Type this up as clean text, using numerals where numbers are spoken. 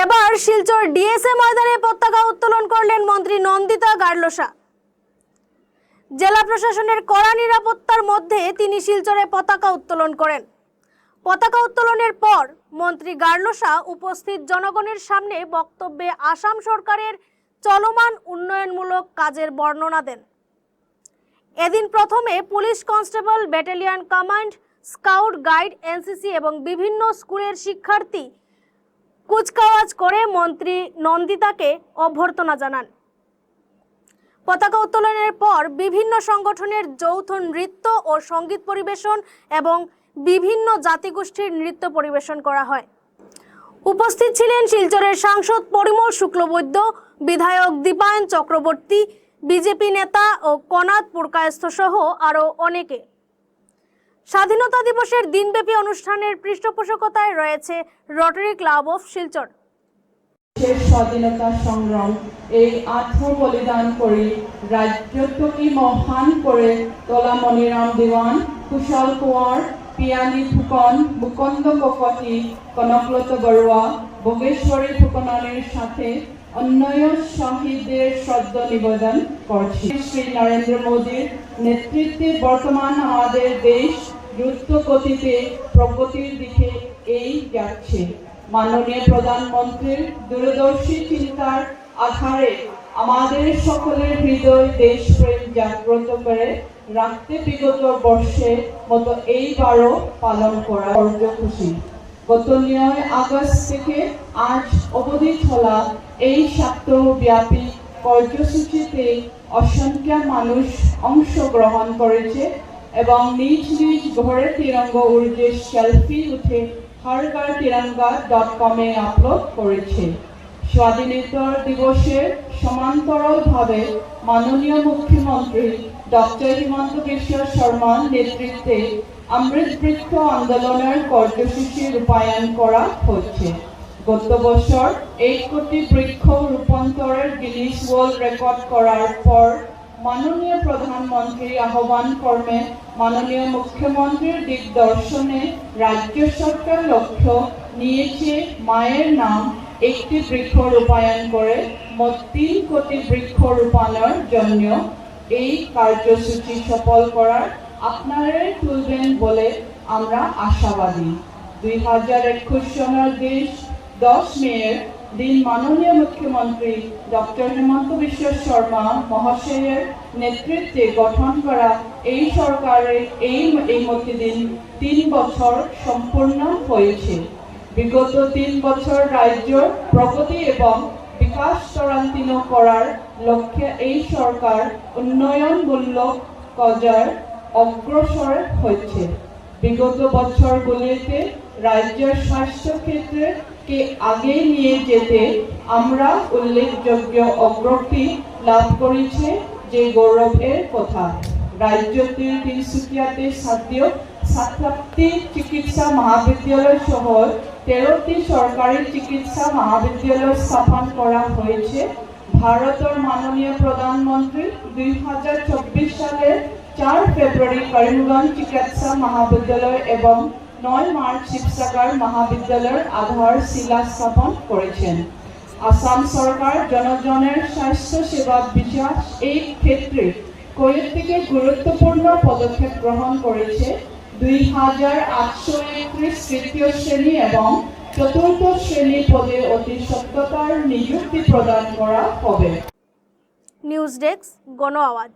এবার শিলচর ডিএসএ ময়দানে পতাকা উত্তোলন করলেন মন্ত্রী নন্দিতা গার্লসা। জেলা প্রশাসনের কড়া নিরাপত্তার মধ্যে তিনি শিলচরে পতাকা উত্তোলন করেন। পতাকা উত্তোলনের পর মন্ত্রী গার্লসা উপস্থিত জনগণের সামনে বক্তব্যে আসাম সরকারের চলমান উন্নয়নমূলক কাজের বর্ণনা দেন। এদিন প্রথমে police constable, battalion command, scout guide, NCC এবং বিভিন্ন স্কুলের শিক্ষার্থী কুচকাওয়াজ করে মন্ত্রী নন্দিতাকে অভ্যর্থনা জানান। পতাকা উত্তোলনের পর বিভিন্ন সংগঠনের যৌথ নৃত্য ও সঙ্গীত পরিবেশন এবং বিভিন্ন জাতিগোষ্ঠীর নৃত্য পরিবেশন করা হয়। উপস্থিত ছিলেন শিলচরের সাংসদ পরিমল শুক্লবৈদ্য, বিধায়ক দীপায়ন চক্রবর্তী, বিজেপি নেতা ও কনাদ পুরকায়স্থ সহ আরও অনেকে। স্বাধীনতা দিবসের দিনব্যাপী অনুষ্ঠানের পৃষ্ঠপোষকতায় রয়েছে রোটারি ক্লাব অফ শিলচর। স্বাধীনতা সংগ্রাম এই আত্মবলিদান করে রাজ্যকে মহান করে তোলা মণিরাম দেওয়ান, কুশল কোঁৱৰ, পিয়ালী ফুকন, মুকুন্দ ককতি, কনকলতা বড়ুয়া, ভোগেশ্বরী ফুকনানির সাথে অন্যান্য শহীদদের শ্রদ্ধা নিবেদন করছি। শ্রী নরেন্দ্র মোদীর নেতৃত্বে বর্তমান আমাদের দেশ দ্রুত গতিতে প্রগতির দিকে এগিয়ে যাচ্ছে। মাননীয় প্রধানমন্ত্রীর দূরদর্শী চিন্তার আধারে আমাদের সকলের হৃদয় দেশপ্রেম জাগ্রত করে রাখতে বিগত বর্ষের মতো এইবারও পালন করা খুশি। গত 9 আগস্ট থেকে আজ অবধি চলা এই সপ্তাহব্যাপী কর্মসূচিতে অসংখ্য মানুষ অংশগ্রহণ করেছে এবং নিজ নিজ ঘরে তিরঙ্গা উড়িয়ে সেলফি উঠে hargartiranga.com-এ আপলোড করেছে। স্বাধীনতা দিবসের সমান্তরালভাবে মাননীয় মুখ্যমন্ত্রী ডক্টর হিমন্ত বিশ্ব শর্মার নেতৃত্বে অমৃত বৃক্ষ আন্দোলনের কর্মসূচি রূপায়ণ করা হচ্ছে। গত বছর 1 কোটি বৃক্ষ রূপান্তরের গিনিস ওয়ার্ল্ড রেকর্ড করার পর মাননীয় প্রধানমন্ত্রীর আহ্বান ক্রমে মাননীয় মুখ্যমন্ত্রীর দিগদর্শনে রাজ্য সরকার লক্ষ্য নিয়েছে মায়ের নাম একটি বৃক্ষ রূপায়ণ করে মোট 3 কোটি বৃক্ষ রোপণের জন্য এই কার্যসূচি সফল করার আপনারা তুলবেন বলে আমরা আশাবাদী। 2021 সনের 10 মের দিন মাননীয় মুখ্যমন্ত্রী ডক্টর হিমন্ত বিশ্ব শর্মা মহাশয়ের নেতৃত্বে গঠন করা এই সরকারের এই দিন 3 বছর সম্পূর্ণ হয়েছে। বিগত 3 বছর রাজ্যের প্রগতি এবং বিকাশ ত্বরান্বিত করার লক্ষ্যে এই সরকার উন্নয়নমূলক কাজের অগ্রসর হচ্ছে। বিগত বছরগুলিতে রাজ্যের স্বাস্থ্য ক্ষেত্রকে আগে নিয়ে যেতে আমরা উল্লেখযোগ্য অগ্রগতি লাভ করেছে, যে গৌরবের কথা। রাজ্যটির তিনসুকিয়াতে 7টি চিকিৎসা মহাবিদ্যালয় সহ 13টি সরকারি চিকিৎসা মহাবিদ্যালয় স্থাপন করা হয়েছে। ভারতের মাননীয় প্রধানমন্ত্রী 2024 সালের 4 ফেব্রুয়ারি করিমগঞ্জ চিকিৎসা মহাবিদ্যালয় এবং 9 মার্চ শিবসাগর মহাবিদ্যালয়ের আধারশিলা স্থাপন করেছেন। আসাম সরকার জনগণের স্বাস্থ্য সেবা বিকাশ এই ক্ষেত্রে কয়েকটি গুরুত্বপূর্ণ পদক্ষেপ গ্রহণ করেছে। 2831 তৃতীয় শ্রেণী এবং চতুর্থ শ্রেণী পদে অতি সত্বর নিযুক্তি প্রদান করা হবে। নিউজ ডেস্ক, গণ আওয়াজ।